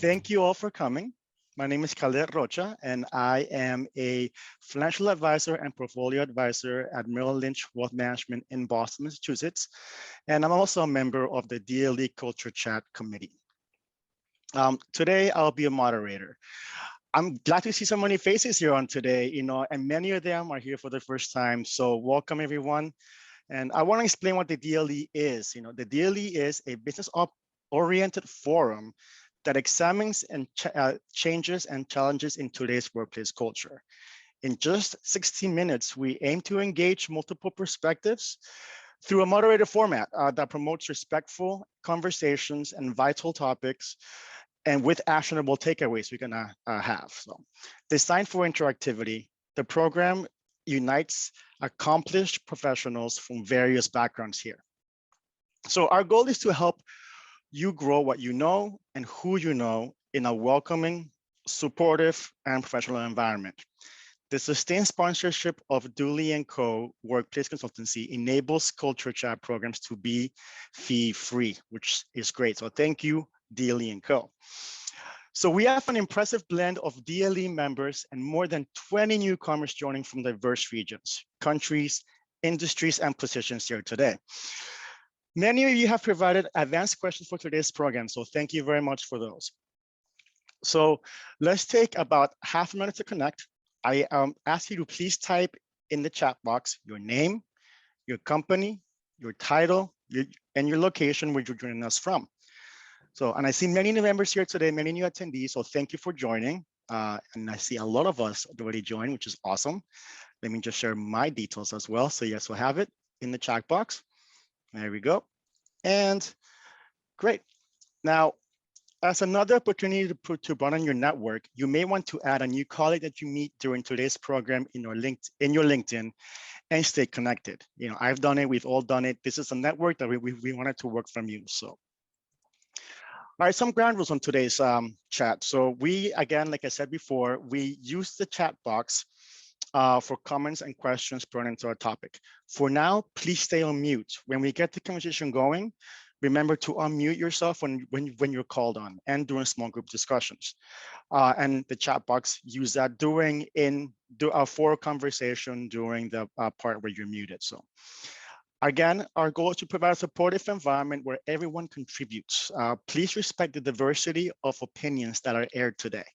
thank you all for coming. My name is Khaled Rocha, and I am a financial advisor and portfolio advisor at Merrill Lynch Wealth Management in Boston, Massachusetts. And I'm also a member of the DLE Culture Chat committee. Today, I'll be a moderator. I'm glad to see so many faces here on today, and many of them are here for the first time. So welcome, everyone. And I want to explain what the DLE is. The DLE is a business-oriented forum that examines and changes and challenges in today's workplace culture. In just 60 minutes, we aim to engage multiple perspectives through a moderated format that promotes respectful conversations and vital topics, and with actionable takeaways we're gonna have. So, designed for interactivity, the program unites accomplished professionals from various backgrounds here. So our goal is to help you grow what you know and who you know in a welcoming, supportive, and professional environment. The sustained sponsorship of Dulye & Co. Workplace Consultancy enables Culture Chat programs to be fee-free, which is great. So thank you, DLE & Co. So we have an impressive blend of DLE members and more than 20 newcomers joining from diverse regions, countries, industries, and positions here today. Many of you have provided advanced questions for today's program, so thank you very much for those. So let's take about half a minute to connect. I ask you to please type in the chat box your name, your company, your title, and your location where you're joining us from. So, and I see many new members here today, many new attendees, so thank you for joining. And I see a lot of us already joined, which is awesome. Let me just share my details as well. So yes, we'll have it in the chat box. There we go. And great. Now, as another opportunity to broaden your network, you may want to add a new colleague that you meet during today's program in your LinkedIn and stay connected. I've done it, we've all done it. This is a network that we wanted to work from you. So, all right, some ground rules on today's chat. So we, again, like I said before, we use the chat box for comments and questions pertinent to our topic. For now, please stay on mute. When we get the conversation going, remember to unmute yourself when you're called on and during small group discussions. And the chat box, use that for conversation during the part where you're muted. So again, our goal is to provide a supportive environment where everyone contributes. Please respect the diversity of opinions that are aired today.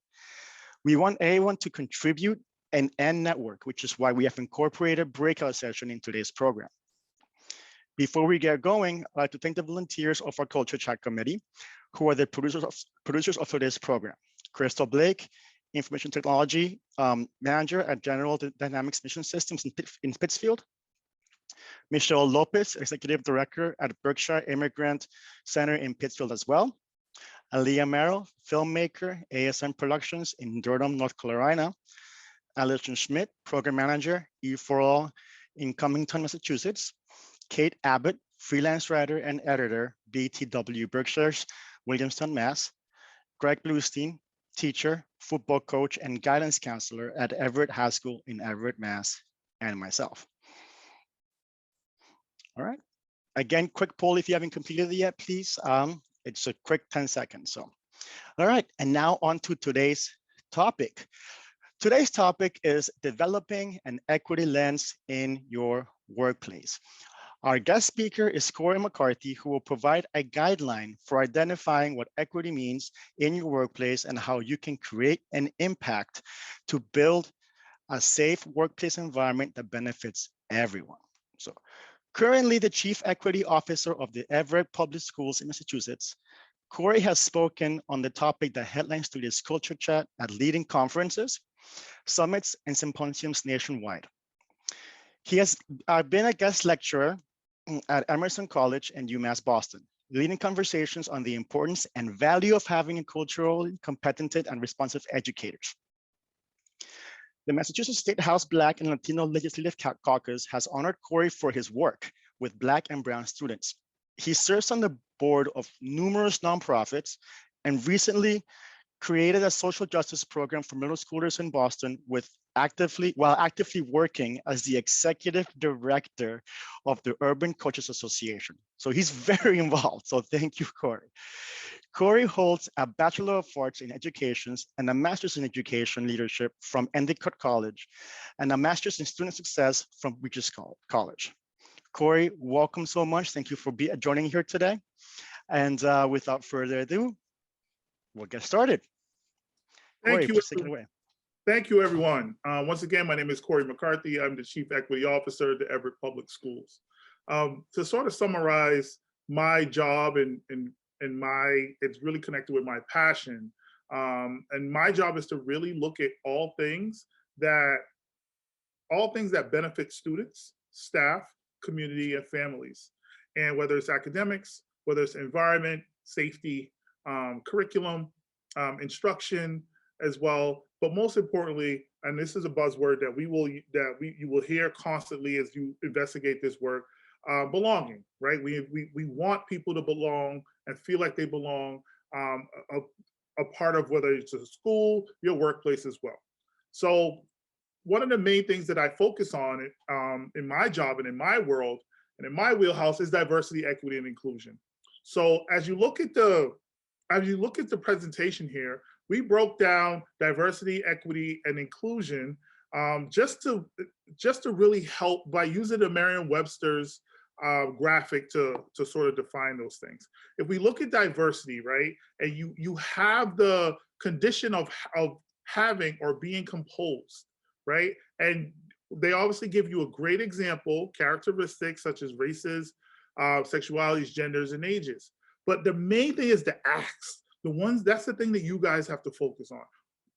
We want everyone to contribute and network, which is why we have incorporated breakout session in today's program. Before we get going, I'd like to thank the volunteers of our Culture Chat Committee, who are the producers of today's program. Crystal Blake, Information Technology Manager at General Dynamics Mission Systems in Pittsfield. Michelle Lopez, Executive Director at Berkshire Immigrant Center in Pittsfield as well. Aaliyah Merrill, filmmaker, ASM Productions in Durham, North Carolina. Alison Schmidt, Program Manager, E4All in Cummington, Massachusetts. Kate Abbott, freelance writer and editor, BTW Berkshires, Williamstown, Mass. Greg Bluestein, teacher, football coach, and guidance counselor at Everett High School in Everett, Mass. And myself. All right. Again, quick poll if you haven't completed it yet, please. It's a quick 10 seconds. So, all right. And now on to today's topic. Today's topic is developing an equity lens in your workplace. Our guest speaker is Cory McCarthy, who will provide a guideline for identifying what equity means in your workplace and how you can create an impact to build a safe workplace environment that benefits everyone. So, currently the Chief Equity Officer of the Everett Public Schools in Massachusetts, Cory has spoken on the topic that headlines today's Culture Chat at leading conferences, summits, and symposiums nationwide. He has been a guest lecturer at Emerson College and UMass Boston, leading conversations on the importance and value of having culturally competent and responsive educators. The Massachusetts State House Black and Latino Legislative Caucus has honored Cory for his work with Black and Brown students. He serves on the board of numerous nonprofits and recently created a social justice program for middle schoolers in Boston while actively working as the executive director of the Urban Coaches Association. So he's very involved. So thank you, Cory. Cory holds a Bachelor of Arts in Education and a Master's in Education Leadership from Endicott College and a Master's in Student Success from Regis College. Cory, welcome so much. Thank you for joining here today. And without further ado, we'll get started. Cory, Thank you. please take it away. Thank you, everyone. Once again, my name is Cory McCarthy. I'm the Chief Equity Officer at the Everett Public Schools. To sort of summarize my job and it's really connected with my passion. And my job is to really look at all things that benefit students, staff, community, and families. And whether it's academics, whether it's environment, safety, curriculum, instruction as well. But most importantly, and this is a buzzword that you will hear constantly as you investigate this work, belonging, right? We want people to belong and feel like they belong, a part of whether it's a school, your workplace as well. So one of the main things that I focus on in my job and in my world and in my wheelhouse is diversity, equity, and inclusion. So as you look at the presentation here, we broke down diversity, equity, and inclusion just to really help by using the Merriam-Webster's graphic to sort of define those things. If we look at diversity, right, and you have the condition of having or being composed, right, and they obviously give you a great example, characteristics such as races, sexualities, genders, and ages. But the main thing is the acts. That's the thing that you guys have to focus on.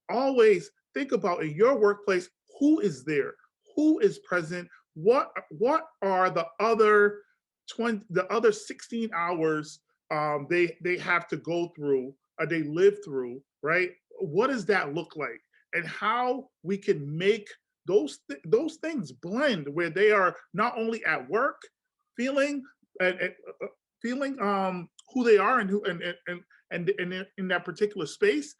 Always think about in your workplace, who is there? Who is present? What are the other 16 hours they have to go through or they live through, right? What does that look like? And how we can make those things blend where they are not only at work feeling who they are and in that particular space,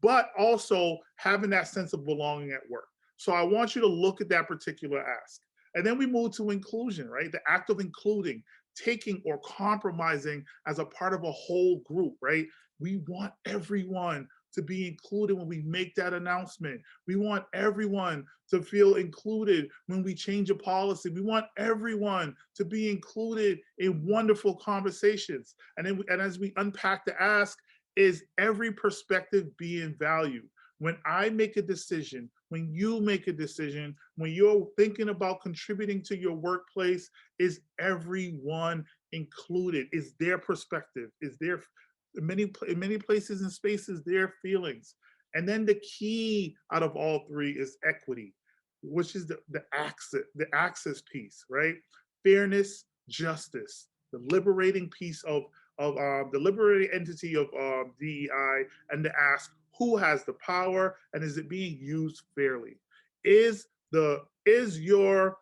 but also having that sense of belonging at work. So I want you to look at that particular ask. And then we move to inclusion, right? The act of including, taking or compromising as a part of a whole group, right? We want everyone to be included when we make that announcement. We want everyone to feel included when we change a policy. We want everyone to be included in wonderful conversations. And as we unpack the ask, is every perspective being valued? When I make a decision, when you make a decision, when you're thinking about contributing to your workplace, is everyone included? Is their perspective? Is their in many places and spaces, their feelings? And then the key out of all three is equity, which is the access piece, right? Fairness, justice, the liberating piece of the liberating entity of DEI, and the ask, who has the power and is it being used fairly? Does your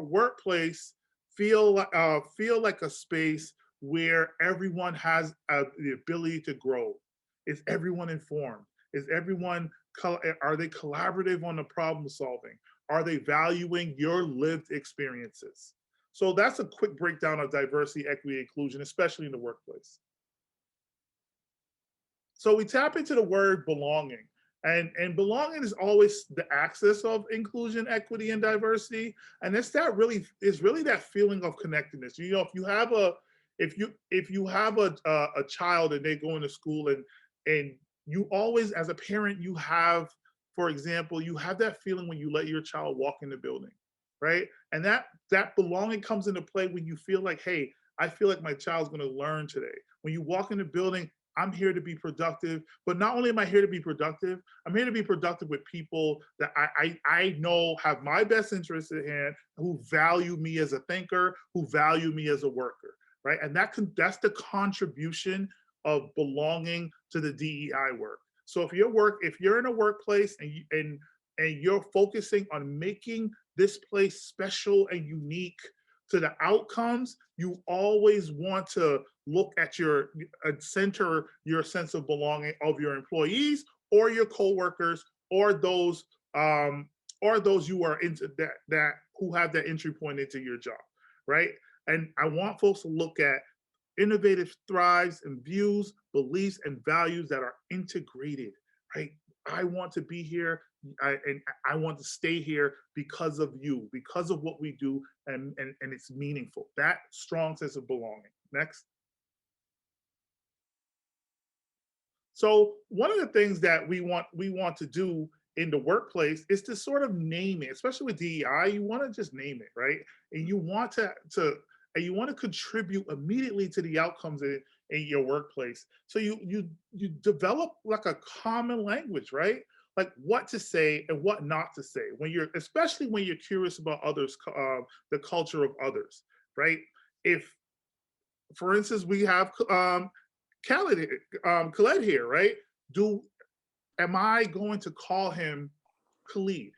workplace feel like a space where everyone has the ability to grow? Is everyone informed? Are they collaborative on the problem solving? Are they valuing your lived experiences? So that's a quick breakdown of diversity, equity, inclusion, especially in the workplace. So we tap into the word belonging. And belonging is always the axis of inclusion, equity, and diversity. And it's really that feeling of connectedness. You know, if you have a child and they go into school and you always, as a parent, you have, for example, you have that feeling when you let your child walk in the building, right? And that belonging comes into play when you feel like, hey, I feel like my child's going to learn today. When you walk in the building, I'm here to be productive, but not only am I here to be productive, I'm here to be productive with people that I know have my best interests at hand, who value me as a thinker, who value me as a worker, right? And that's the contribution of belonging to the DEI work. So if you're in a workplace and you're focusing on making this place special and unique to the outcomes, you always want to look at center your sense of belonging of your employees or your coworkers or those you are into that who have that entry point into your job, right? And I want folks to look at Innovative thrives in views, beliefs, and values that are integrated, right? I want to be here and I want to stay here because of you, because of what we do, and it's meaningful. That strong sense of belonging. Next. So one of the things that we want to do in the workplace is to sort of name it, especially with DEI. You want to just name it, right? And you want and you want to contribute immediately to the outcomes in your workplace. So you develop like a common language, right? Like what to say and what not to say when especially when you're curious about others, the culture of others, right? If, for instance, we have Khaled here, right? Am I going to call him Khalid?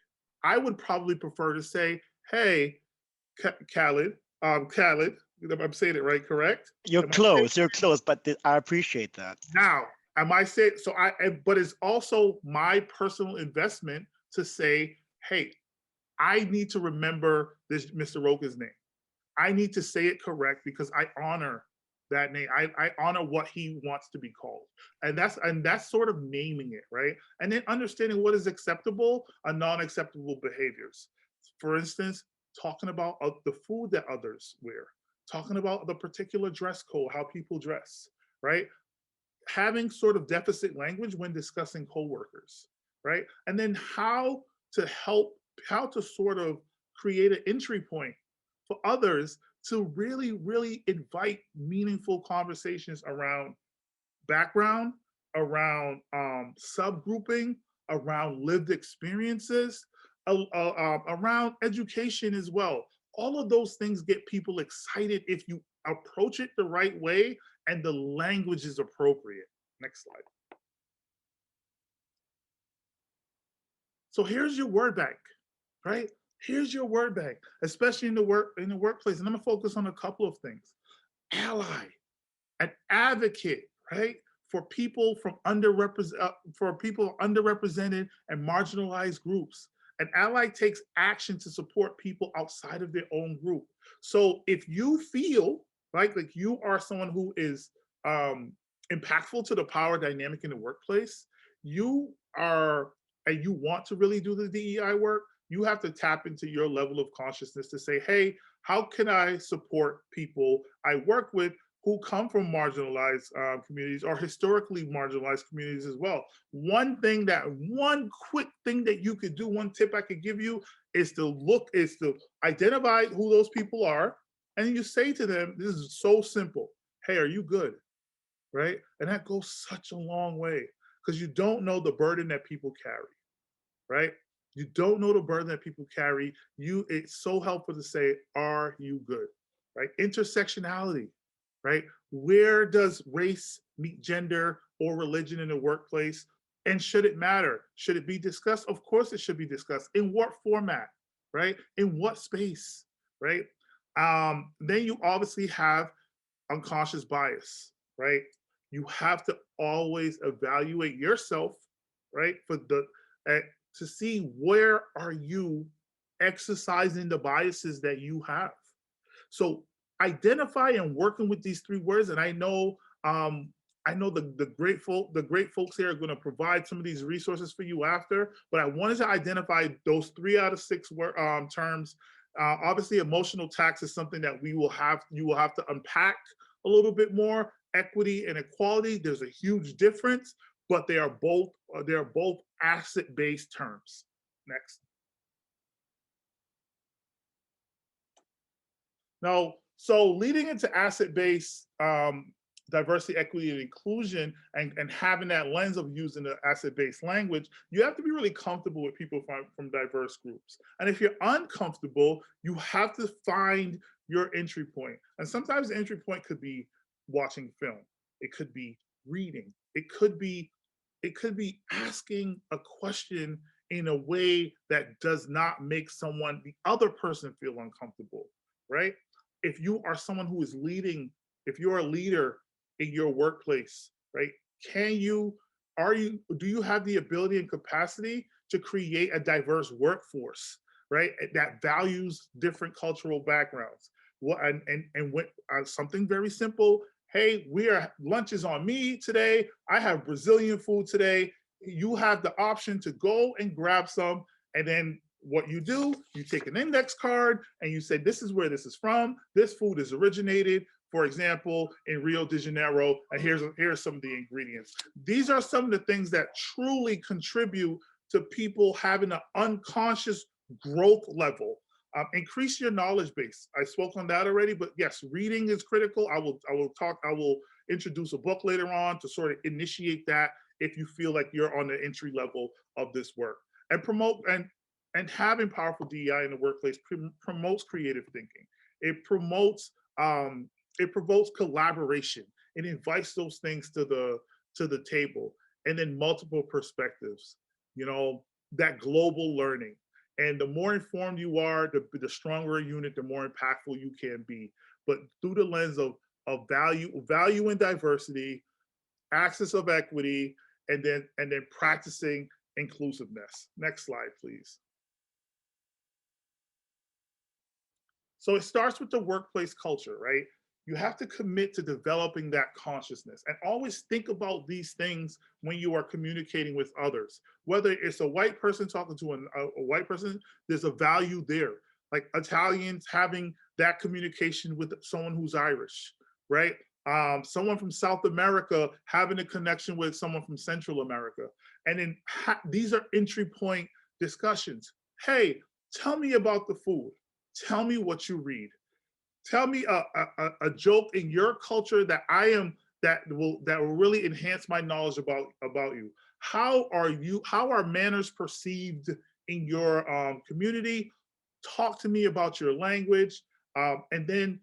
I would probably prefer to say, "Hey, Khaled, Khaled." I'm saying it right, correct? You're close, but I appreciate that. Now, am I saying so? But it's also my personal investment to say, "Hey, I need to remember this Mr. Roka's name. I need to say it correct because I honor that name. I honor what he wants to be called. And that's sort of naming it, right? And then understanding what is acceptable and non-acceptable behaviors. For instance, talking about the food that others wear, talking about the particular dress code, how people dress, right? Having sort of deficit language when discussing coworkers, right? And then how to sort of create an entry point for others to really, really invite meaningful conversations around background, around subgrouping, around lived experiences, around education as well. All of those things get people excited if you approach it the right way and the language is appropriate. Next slide. So here's your word bank, right? Here's your word bank, especially in the workplace. And I'm gonna focus on a couple of things. Ally, an advocate, right? For people from underrepresented and marginalized groups. An ally takes action to support people outside of their own group. So if you feel like you are someone who is impactful to the power dynamic in the workplace, you want to really do the DEI work, you have to tap into your level of consciousness to say, hey, how can I support people I work with who come from marginalized communities or historically marginalized communities as well? One quick thing that you could do, one tip I could give you is to identify who those people are. And you say to them, this is so simple. Hey, are you good? Right? And that goes such a long way because you don't know the burden that people carry, right? You don't know the burden that people carry. It's so helpful to say, are you good? Right? Intersectionality, right? Where does race meet gender or religion in the workplace? And should it matter? Should it be discussed? Of course it should be discussed. In what format, right? In what space, right? Then you obviously have unconscious bias, right? You have to always evaluate yourself, right? To see where are you exercising the biases that you have. So identify and working with these three words. And I know the great folks here are going to provide some of these resources for you after, but I wanted to identify those 3 out of 6 terms. Obviously, emotional tax is something that you will have to unpack a little bit more. Equity and equality, there's a huge difference, but they are both asset-based terms. Next. Now, so leading into asset-based diversity, equity, and inclusion, and having that lens of using the asset-based language, you have to be really comfortable with people from diverse groups. And if you're uncomfortable, you have to find your entry point. And sometimes the entry point could be watching film. It could be reading. It could be asking a question in a way that does not make the other person feel uncomfortable, right? If you are someone who is leading, if you're a leader in your workplace, right? Do you have the ability and capacity to create a diverse workforce, right? That values different cultural backgrounds. Something very simple hey, lunch is on me today. I have Brazilian food today. You have the option to go and grab some. And then what you do, you take an index card and you say, this is where this is from. This food is originated, for example, in Rio de Janeiro. And here's some of the ingredients. These are some of the things that truly contribute to people having an unconscious growth level. Increase your knowledge base. I spoke on that already, but yes, reading is critical. I will introduce a book later on to sort of initiate that if you feel like you're on the entry level of this work. And promote and having powerful DEI in the workplace promotes creative thinking. It promotes collaboration. It invites those things to the table, and then multiple perspectives. You know, that global learning. And the more informed you are, the stronger a unit, the more impactful you can be. But through the lens of value and diversity, access of equity, and then practicing inclusiveness. Next slide, please. So it starts with the workplace culture, right? You have to commit to developing that consciousness and always think about these things when you are communicating with others. Whether it's a white person talking to a white person, there's a value there. Like Italians having that communication with someone who's Irish, right? Someone from South America having a connection with someone from Central America. And then these are entry point discussions. Hey, tell me about the food. Tell me what you read. Tell me a joke in your culture that will really enhance my knowledge about you. How are manners perceived in your community? Talk to me about your language, and then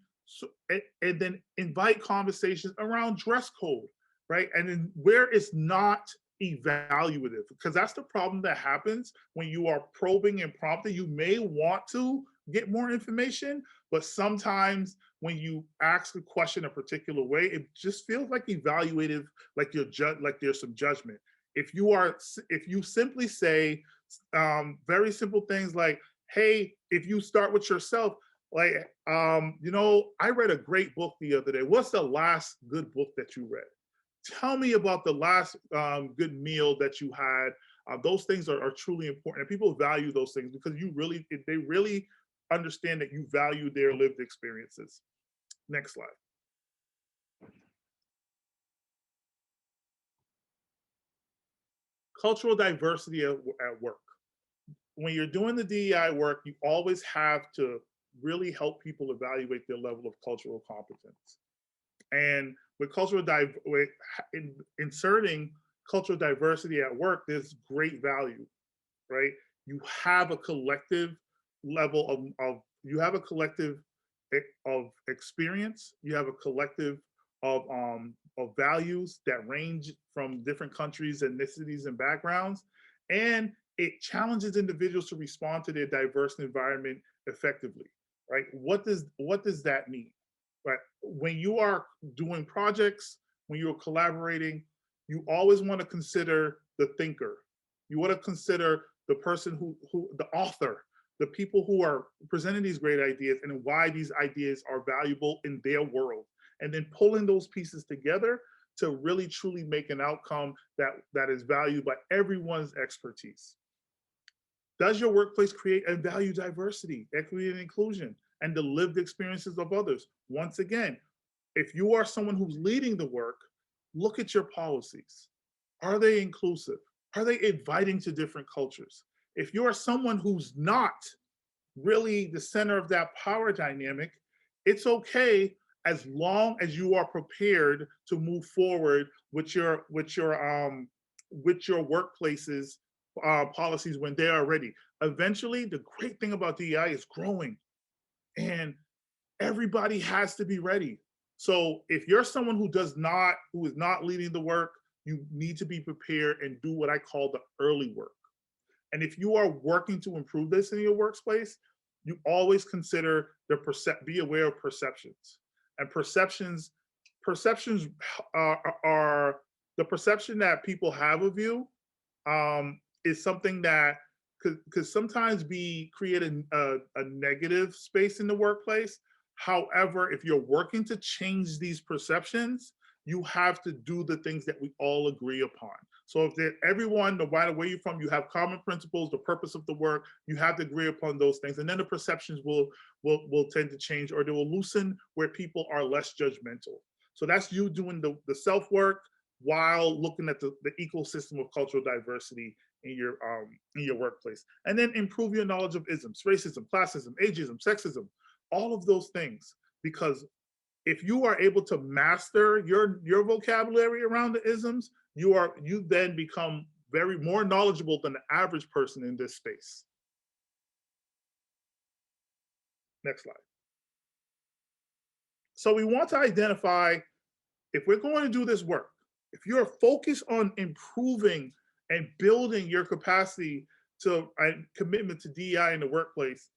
invite conversations around dress code, right? And then where it's not evaluative, because that's the problem that happens when you are probing and prompting. You may want to get more information, but sometimes when you ask a question a particular way, it just feels like evaluative, like like there's some judgment. If you simply say very simple things like, hey, if you start with yourself, like, I read a great book the other day. What's the last good book that you read? Tell me about the last good meal that you had. Those things are truly important, and people value those things because they really understand that you value their lived experiences. Next slide. Cultural diversity at work. When you're doing the DEI work, you always have to really help people evaluate their level of cultural competence. And with inserting cultural diversity at work, there's great value, right? You have a collective level you have a collective of experience. You have a collective of values that range from different countries, ethnicities, and backgrounds, and it challenges individuals to respond to their diverse environment effectively, right? What does that mean, right? When you are doing projects, when you're collaborating, you always want to consider the thinker. You want to consider the person who the author, the people who are presenting these great ideas and why these ideas are valuable in their world. And then pulling those pieces together to really truly make an outcome that is valued by everyone's expertise. Does your workplace create and value diversity, equity, and inclusion, and the lived experiences of others? Once again, if you are someone who's leading the work, look at your policies. Are they inclusive? Are they inviting to different cultures? If you are someone who's not really the center of that power dynamic, it's okay as long as you are prepared to move forward with your workplace's policies when they are ready. Eventually, the great thing about DEI is growing, and everybody has to be ready. So if you're someone who is not leading the work, you need to be prepared and do what I call the early work. And if you are working to improve this in your workplace, you always consider be aware of perceptions. And perceptions are the perception that people have of you is something that could sometimes create a negative space in the workplace. However, if you're working to change these perceptions, you have to do the things that we all agree upon. So if everyone, no matter where you're from, you have common principles, the purpose of the work, you have to agree upon those things. And then the perceptions will tend to change, or they will loosen where people are less judgmental. So that's you doing the self-work while looking at the ecosystem of cultural diversity in your workplace. And then improve your knowledge of isms, racism, classism, ageism, sexism, all of those things. Because if you are able to master your vocabulary around the isms, you then become very more knowledgeable than the average person in this space. Next slide. So we want to identify, if we're going to do this work, if you're focused on improving and building your capacity to commitment to DEI in the workplace,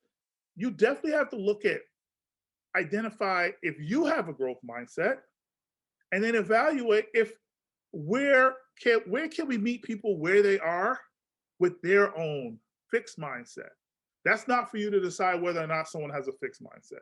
you definitely have to look at, identify if you have a growth mindset, and then evaluate if where can we meet people where they are with their own fixed mindset. That's not for you to decide whether or not someone has a fixed mindset.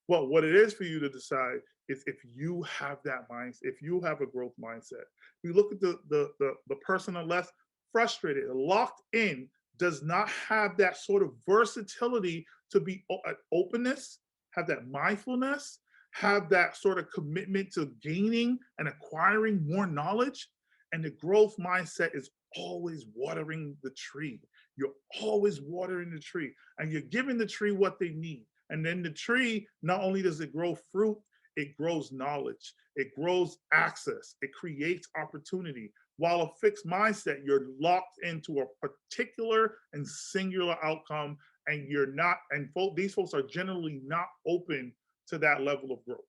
But what it is for you to decide is if you have that mindset, if you have a growth mindset. You look at the person on the left, frustrated, locked in, does not have that sort of versatility to be openness, have that mindfulness, have that sort of commitment to gaining and acquiring more knowledge. And the growth mindset is always watering the tree. You're always watering the tree, and you're giving the tree what they need. And then the tree, not only does it grow fruit, it grows knowledge, it grows access, it creates opportunity. While a fixed mindset, you're locked into a particular and singular outcome, and you're not, and these folks are generally not open to that level of growth.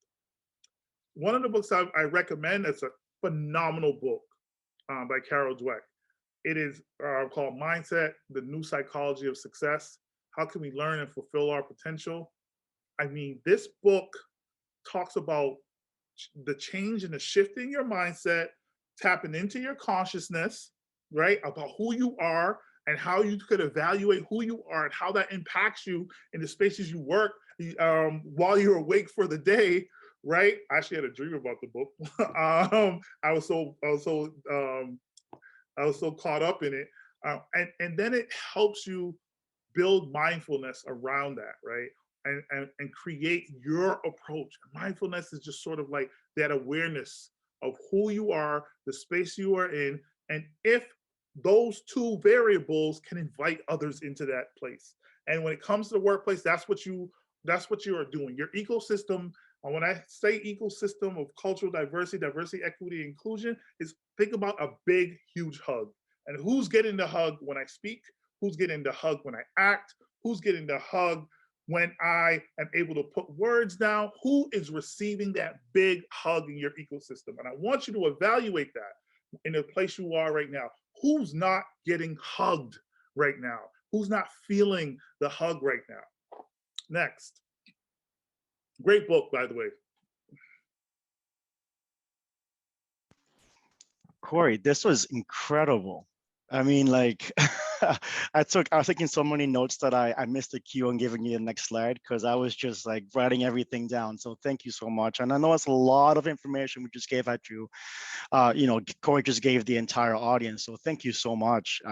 One of the books I recommend, it's a phenomenal book by Carol Dweck. It is called Mindset, the New Psychology of Success. How can we learn and fulfill our potential? I mean, this book talks about the change and the shift in your mindset, tapping into your consciousness, right? About who you are and how you could evaluate who you are and how that impacts you in the spaces you work while you're awake for the day, right? I actually had a dream about the book. I was so caught up in it. And then it helps you build mindfulness around that, right? And create your approach. Mindfulness is just sort of like that awareness of who you are, the space you are in, and if those two variables can invite others into that place. And when it comes to the workplace, that's what you are doing. Your ecosystem, and when I say ecosystem of cultural diversity, equity, inclusion, is think about a big, huge hug. And who's getting the hug when I speak? Who's getting the hug when I act? Who's getting the hug when I am able to put words down? Who is receiving that big hug in your ecosystem? And I want you to evaluate that in the place you are right now. Who's not getting hugged right now? Who's not feeling the hug right now? Next. Great book, by the way. Cory, this was incredible. I mean, like, I was taking so many notes that I missed the cue on giving you the next slide because I was just like writing everything down. So thank you so much. And I know it's a lot of information we just gave at you. Cory just gave the entire audience. So thank you so much.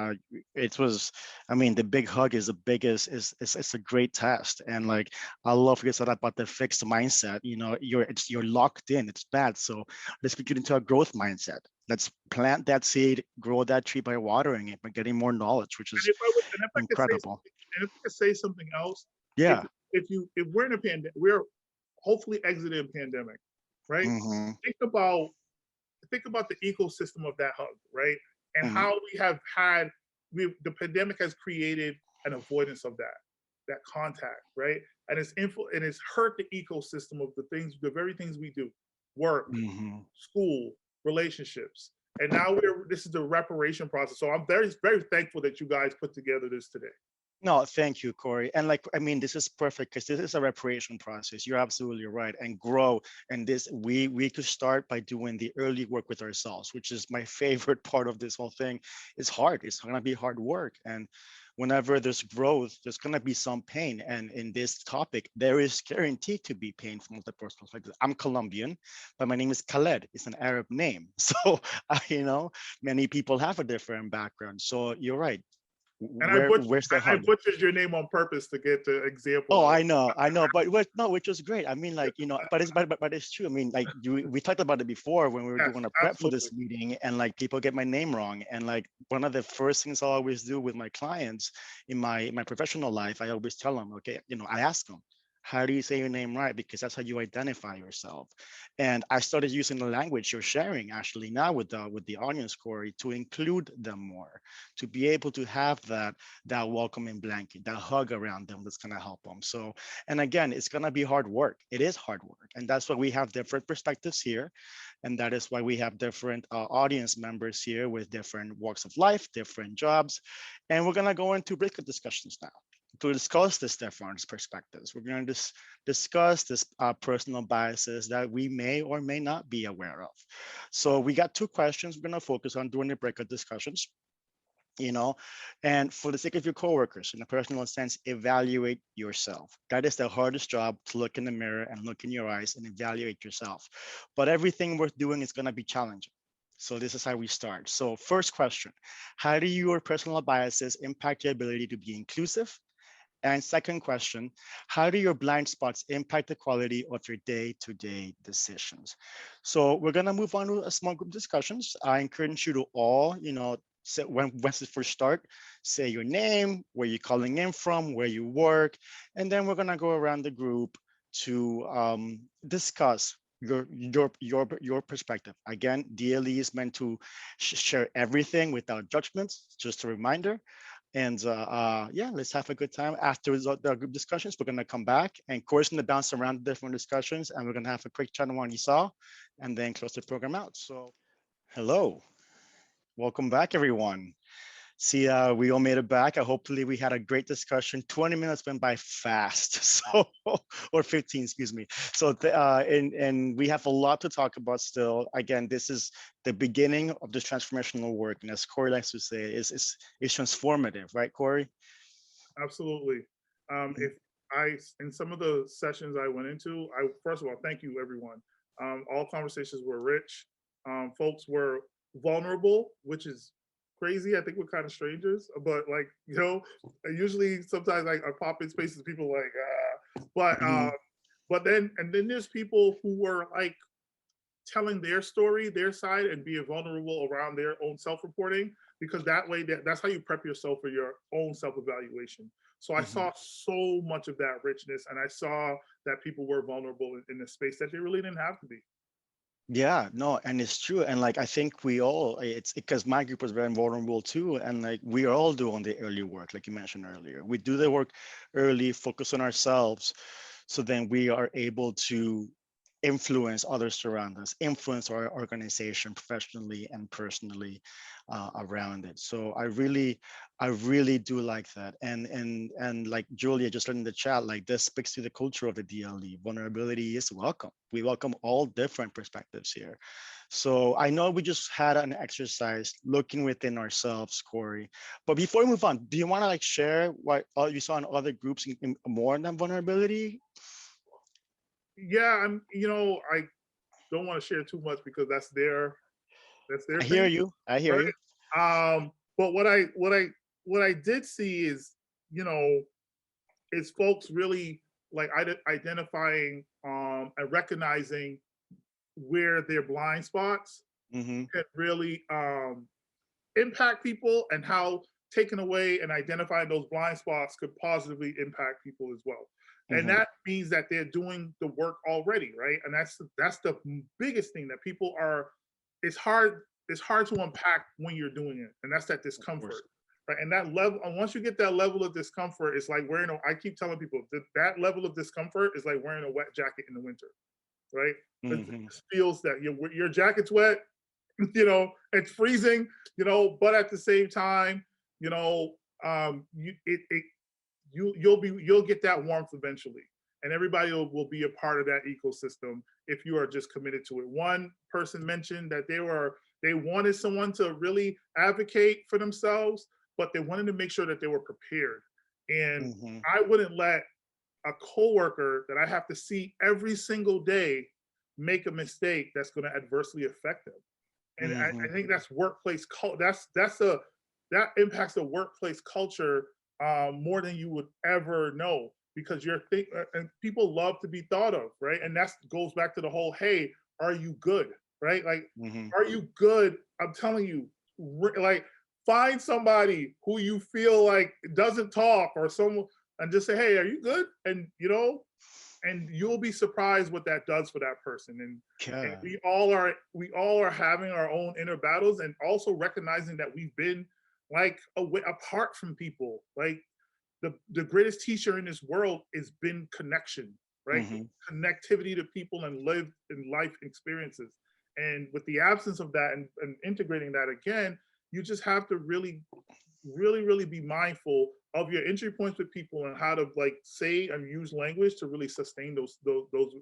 It was, I mean, the big hug is the biggest, it's a great test. And like, I love what you said about the fixed mindset. You're locked in, it's bad. So let's get you into a growth mindset. Let's plant that seed, grow that tree by watering it, by getting more knowledge, which is incredible. And if I could say something else, yeah. If we're in a pandemic, we're hopefully exiting a pandemic, right? Mm-hmm. Think about the ecosystem of that hug, right? And how we have had, the pandemic has created an avoidance of that contact, right? And it's hurt the ecosystem of the very things we do, work, school, relationships. And now this is the reparation process. So I'm very, very thankful that you guys put together this today. No, thank you, Cory. And like, I mean, this is perfect because this is a reparation process. You're absolutely right. And grow. And this, we could start by doing the early work with ourselves, which is my favorite part of this whole thing. It's hard. It's going to be hard work. And whenever there's growth, there's going to be some pain. And in this topic, there is guaranteed to be pain from the personal perspective. I'm Colombian, but my name is Khaled. It's an Arab name. So, many people have a different background. So you're right. And Where's the I hard? butchered your name on purpose to get the example Oh, out. I know, but no, which was great. I mean, like, but it's true. I mean, like, we talked about it before when we were Yes, doing a prep for absolutely. this meeting, and like people get my name wrong. And like one of the first things I always do with my clients in my professional life, I always tell them, okay, I ask them, how do you say your name right? Because that's how you identify yourself. And I started using the language you're sharing actually now with the audience, Cory, to include them more, to be able to have that welcoming blanket, that hug around them that's going to help them. So, and again, it's going to be hard work. It is hard work. And that's why we have different perspectives here. And that is why we have different audience members here with different walks of life, different jobs. And we're going to go into breakout discussions now to discuss this different perspectives. We're going to discuss this personal biases that we may or may not be aware of. So we got two questions we're going to focus on during the breakout discussions. And for the sake of your coworkers, in a personal sense, evaluate yourself. That is the hardest job, to look in the mirror and look in your eyes and evaluate yourself. But everything worth doing is going to be challenging. So this is how we start. So first question, how do your personal biases impact your ability to be inclusive? And second question, how do your blind spots impact the quality of your day-to-day decisions? So we're gonna move on to a small group discussions. I encourage you to all, once you first start, say your name, where you're calling in from, where you work, and then we're gonna go around the group to discuss your perspective. Again, DLE is meant to share everything without judgments, just a reminder. And yeah, let's have a good time. After the group discussions, we're gonna come back and Cory's gonna bounce around different discussions and we're gonna have a quick chat on what you saw and then close the program out. So hello, welcome back everyone. See, we all made it back. Hopefully we had a great discussion. 20 minutes went by fast, so or 15, excuse me. So, and we have a lot to talk about still. Again, this is the beginning of this transformational work. And as Cory likes to say, it's transformative, right, Cory? Absolutely. If in some of the sessions I went into, first of all, thank you everyone. All conversations were rich. Folks were vulnerable, which is crazy. I think we're kind of strangers, but like, usually sometimes like I pop in spaces, people like, but then there's people who were like telling their story, their side, and being vulnerable around their own self-reporting, because that way that's how you prep yourself for your own self-evaluation. So I saw so much of that richness, and I saw that people were vulnerable in a space that they really didn't have to be. Yeah, no, and it's true. And like, I think it's because my group was very vulnerable too. And like, we are all doing the early work, like you mentioned earlier. We do the work early, focus on ourselves. So then we are able to influence others around us, influence our organization professionally and personally around it. So I really do like that. And like Julia just said in the chat, like this speaks to the culture of the DLE. Vulnerability is welcome. We welcome all different perspectives here. So I know we just had an exercise looking within ourselves, Cory. But before we move on, do you want to like share what you saw in other groups in more than vulnerability? Yeah, I don't want to share too much because that's their I thing, hear you. I hear you. right? But what I did see is, is folks really like identifying and recognizing where their blind spots can really impact people, and how taking away and identifying those blind spots could positively impact people as well. And that means that they're doing the work already, right? And that's the biggest thing that people are. It's hard to unpack when you're doing it, and that's that discomfort, right? And that level, and once you get that level of discomfort, it's like wearing I keep telling people that level of discomfort is like wearing a wet jacket in the winter, right? It feels that your jacket's wet, it's freezing, but at the same time, you'll get that warmth eventually, and everybody will be a part of that ecosystem if you are just committed to it. One person mentioned that they wanted someone to really advocate for themselves, but they wanted to make sure that they were prepared. And Mm-hmm. I wouldn't let a coworker that I have to see every single day make a mistake that's going to adversely affect them. And Mm-hmm. I think that's workplace culture. That impacts the workplace culture more than you would ever know, because and people love to be thought of, right? And that goes back to the whole, hey, are you good, right? Like, Mm-hmm. are you good? I'm telling you, like, find somebody who you feel like doesn't talk, or someone, and just say, hey, are you good? And and you'll be surprised what that does for that person. And Yeah. we all are having our own inner battles, and also recognizing that we've been like apart from people. Like, the greatest teacher in this world has been connection, right? Mm-hmm. Connectivity to people and lived in life experiences. And with the absence of that, and integrating that again, you just have to really, really, really be mindful of your entry points with people, and how to like say and use language to really sustain those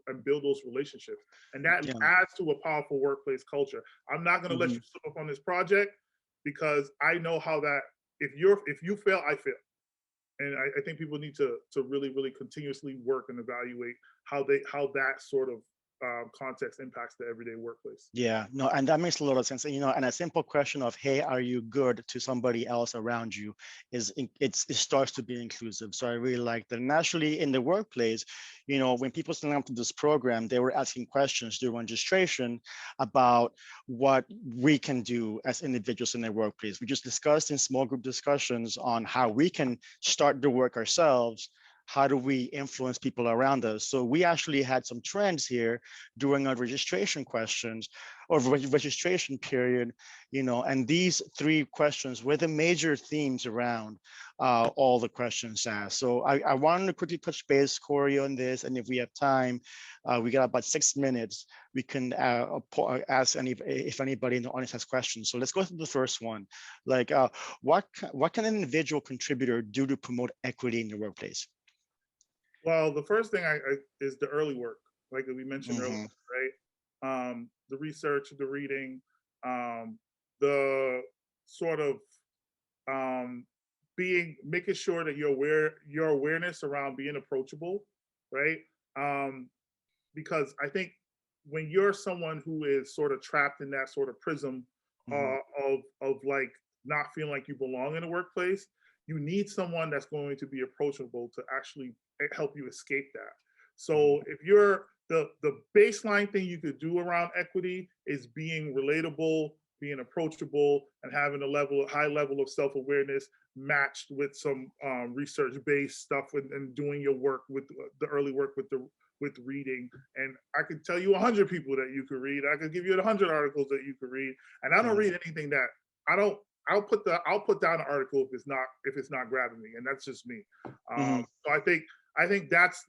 and build those relationships. And that Yeah. adds to a powerful workplace culture. I'm not going to let Mm-hmm. you slip up on this project, because I know how that, if you fail, I fail. And I think people need to really, really continuously work and evaluate how that sort of context impacts the everyday workplace. Yeah, no, and that makes a lot of sense. And, and a simple question of, hey, are you good, to somebody else around you it starts to be inclusive. So I really like that. And actually in the workplace, when people signed up to this program, they were asking questions during registration about what we can do as individuals in the workplace. We just discussed in small group discussions on how we can start the work ourselves. How do we influence people around us? So we actually had some trends here during our registration questions or registration period, and these 3 questions were the major themes around all the questions asked. So I wanted to quickly touch base, Cory, on this. And if we have time, we got about 6 minutes, we can ask if anybody in the audience has questions. So let's go to the first one. Like, what can an individual contributor do to promote equity in the workplace? Well, the first thing is the early work, like we mentioned earlier, Mm-hmm. right? The research, the reading, the sort of making sure that your awareness around being approachable, right? Because I think when you're someone who is sort of trapped in that sort of prism Mm-hmm. of like not feeling like you belong in a workplace, you need someone that's going to be approachable to actually help you escape that. So if you're the baseline thing you could do around equity is being relatable, being approachable, and having high level of self-awareness matched with some research-based stuff, and doing your work with the early work with reading. And I could tell you 100 people that you could read. I could give you 100 articles that you could read. And I don't read anything that I'll put down an article if it's not grabbing me, and that's just me. Mm-hmm. So I think that's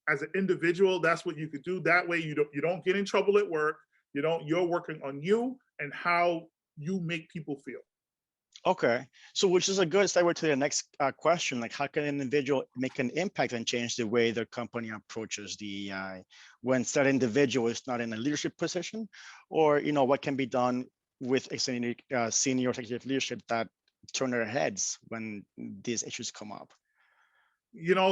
as an individual, that's what you could do. That way you don't get in trouble at work. You're working on you and how you make people feel. Okay, so which is a good segue to the next question. Like, how can an individual make an impact and change the way their company approaches DEI when that individual is not in a leadership position, or what can be done with a senior executive leadership that turn their heads when these issues come up?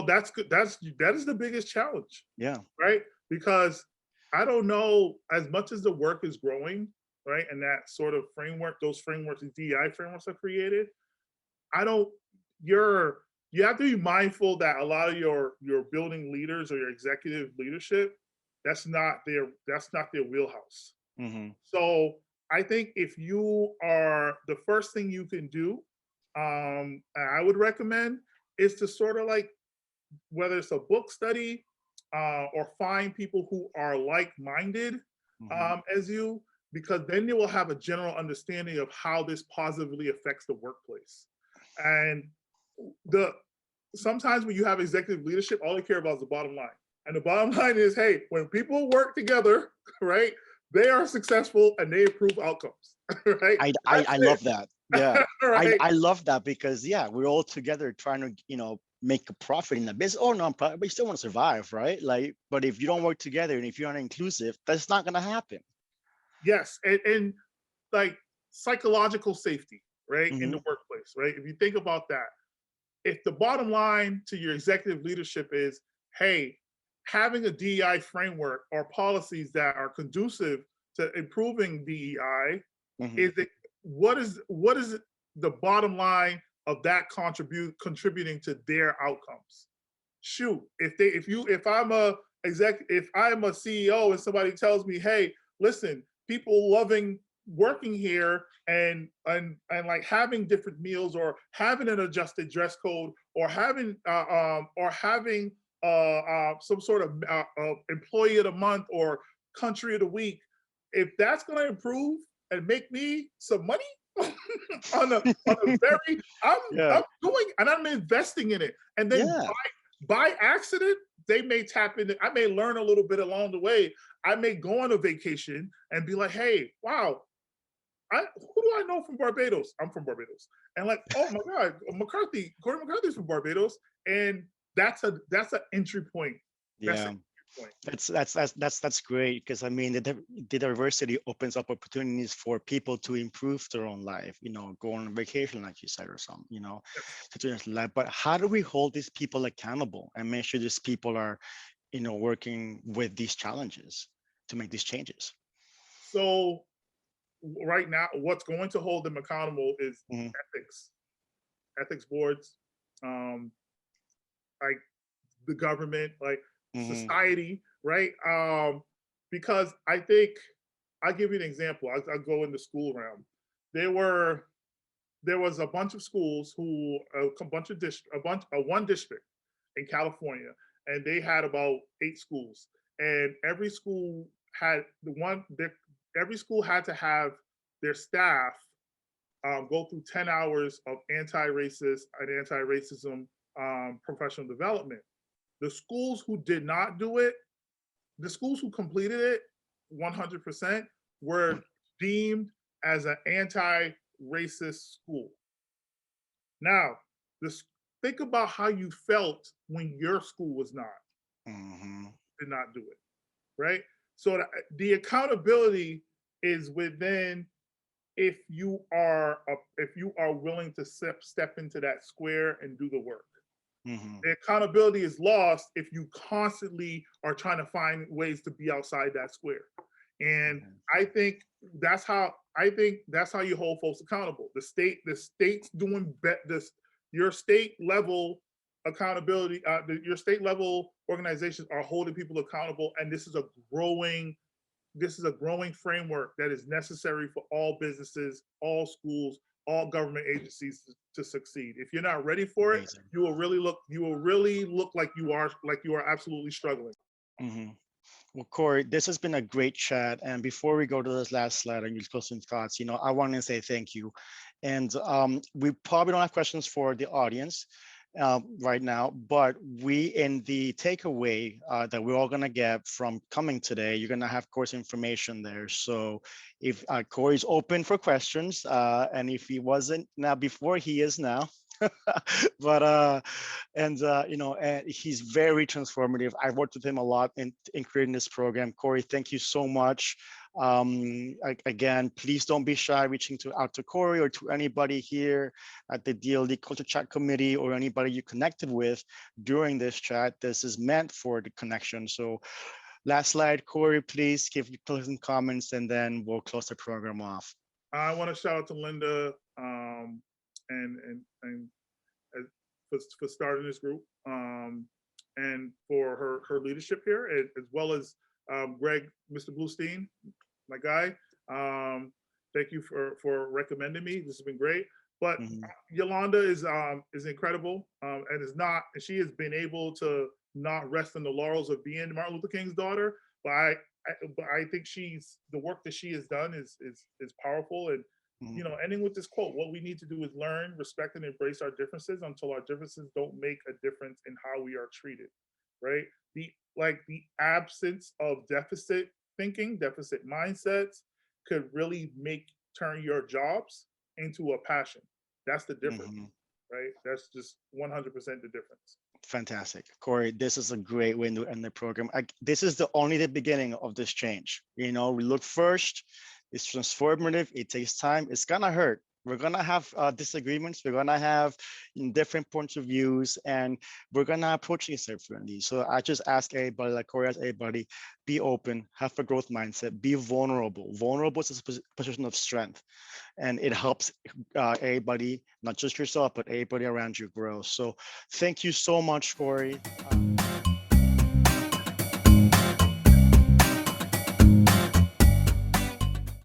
That's good. That is the biggest challenge. Yeah. Right? Because I don't know, as much as the work is growing, right? And that sort of framework, those frameworks, the DEI frameworks are created. You have to be mindful that a lot of your building leaders or your executive leadership, that's not their wheelhouse. Mm-hmm. So I think if you are, the first thing you can do, I would recommend, is to sort of like, whether it's a book study, or find people who are like-minded as you, because then you will have a general understanding of how this positively affects the workplace. And sometimes when you have executive leadership, all they care about is the bottom line. And the bottom line is, hey, when people work together, right, they are successful and they improve outcomes, right? I love that. Yeah. Right? I love that, because we're all together trying to make a profit in the business or non-profit, but you still want to survive, right? Like, but if you don't work together and if you're not inclusive, that's not going to happen. Yes, and like psychological safety, right, in Mm-hmm. the workplace. place, right? If you think about that, if the bottom line to your executive leadership is, hey, having a DEI framework or policies that are conducive to improving DEI, is it what is the bottom line of that contributing to their outcomes? Shoot, if I'm a CEO and somebody tells me, hey, listen, people loving working here and like having different meals or having an adjusted dress code or having some sort of employee of the month or country of the week, if that's going to improve and make me some money on a very, I'm doing and I'm investing in it, and then by accident they may tap into, I may learn a little bit along the way. I may go on a vacation and be like, hey, wow, who do I know from Barbados? I'm from Barbados. And like, oh my God, Cory McCarthy's from Barbados. And that's an entry point. Yeah. That's great, because I mean the diversity opens up opportunities for people to improve their own life, go on vacation like you said or something, to do their life. But how do we hold these people accountable and make sure these people are, working with these challenges to make these changes? So right now, what's going to hold them accountable is ethics boards, like the government, like society, right? Because I think, I'll give you an example. I'll go in the school realm. There was a bunch of schools one district in California, and they had about 8 schools, and every school had to have their staff go through 10 hours of anti-racist and anti-racism professional development. The schools who did not do it, the schools who completed it 100% were deemed as an anti-racist school. Now, think about how you felt when your school was not, did not do it, right? So the accountability is within, if you are willing to step into that square and do the work. The accountability is lost if you constantly are trying to find ways to be outside that square. And I think that's how you hold folks accountable. The state's doing this. Your state level accountability, your state level organizations are holding people accountable, and this is a growing framework that is necessary for all businesses, all schools, all government agencies to succeed. If you're not ready for it, you will really look like you are absolutely struggling. Well, Cory, this has been a great chat. And before we go to this last slide and your closing thoughts, I want to say thank you. And we probably don't have questions for the audience right now, but in the takeaway that we're all going to get from coming today, you're going to have course information there. So if Cory's open for questions, and if he wasn't now before, he is now. But and he's very transformative. I've worked with him a lot in creating this program. Cory, thank you so much. Again, please don't be shy reaching out to Cory or to anybody here at the DLE Culture Chat Committee or anybody you connected with during this chat. This is meant for the connection. So last slide, Cory, please give your closing comments and then we'll close the program off. I want to shout out to Linda and for starting this group and for her leadership here, as well as Greg, Mr. Bluestein, my guy. Thank you for recommending me. This has been great. But Yolanda is incredible, and she has been able to not rest on the laurels of being Martin Luther King's daughter. But I think the work that she has done is powerful. And ending with this quote: what we need to do is learn, respect, and embrace our differences until our differences don't make a difference in how we are treated. Right? The absence of deficit thinking, deficit mindsets could really turn your jobs into a passion. That's the difference, right? That's just 100% the difference. Fantastic. Cory, this is a great way to end the program. This is only the beginning of this change. We look first, it's transformative, it takes time, it's gonna hurt, We're gonna have disagreements. We're gonna have different points of views, and we're gonna approach things differently. So I just ask everybody, like Cory asks everybody, be open, have a growth mindset, be vulnerable. Vulnerable is a position of strength, and it helps everybody, not just yourself, but everybody around you grow. So thank you so much, Cory.